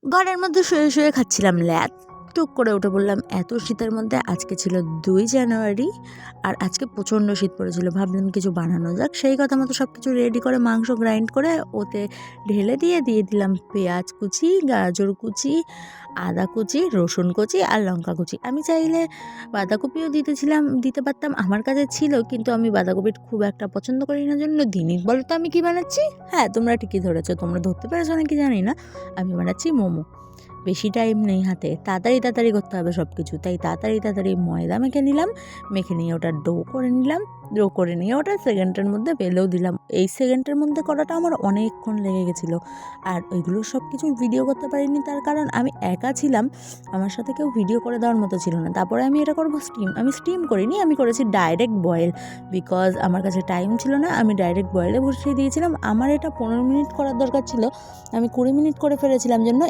ঘরের মধ্যে শুয়ে শুয়ে খাচ্ছিলাম ল্যাদ, টুক করে উঠে বললাম এত শীতের মধ্যে, আজকে ছিল 2 জানুয়ারি আর আজকে প্রচণ্ড শীত পড়েছিল, ভাবলাম কিছু বানানো যাক। সেই কথা মতো সব কিছু রেডি করে মাংস গ্রাইন্ড করে ওতে ঢেলে দিয়ে দিলাম পেঁয়াজ কুচি, গাজর কুচি, আদা কুচি, রসুন কুচি আর লঙ্কা কুচি। আমি চাইলে বাঁধাকপিও দিতে পারতাম, আমার কাছে ছিল, কিন্তু আমি বাঁধাকপি খুব একটা পছন্দ করি না জন্য দিনই। বলো তো আমি কি বানাচ্ছি? হ্যাঁ, তোমরা ঠিকই ধরেছো, তোমরা ধরতে পেরেছো নাকি জানি না, আমি বানাচ্ছি মোমো। বেশি টাইম নেই হাতে, তাড়াতাড়ি করতে হবে সব কিছু, তাই তাড়াতাড়ি ময়দা মেখে নিয়ে ওটা ডো করে নিয়ে ওটা সেকেন্ডের মধ্যে বেলেও দিলাম। এই সেকেন্ডের মধ্যে করাটা আমার অনেকক্ষণ লেগে গেছিলো। আর ওইগুলো সব কিছু ভিডিও করতে পারিনি, তার কারণ আমি একা ছিলাম, আমার সাথে কেউ ভিডিও করে দেওয়ার মতো ছিল না। তারপরে আমি এটা করবো স্টিম, আমি স্টিম করিনি, আমি করেছি ডাইরেক্ট বয়েল, বিকজ আমার কাছে টাইম ছিল না। আমি ডাইরেক্ট বয়েলে বসিয়ে দিয়েছিলাম। আমার এটা 15 মিনিট করার দরকার ছিল, আমি 20 মিনিট করে ফেলেছিলাম জন্য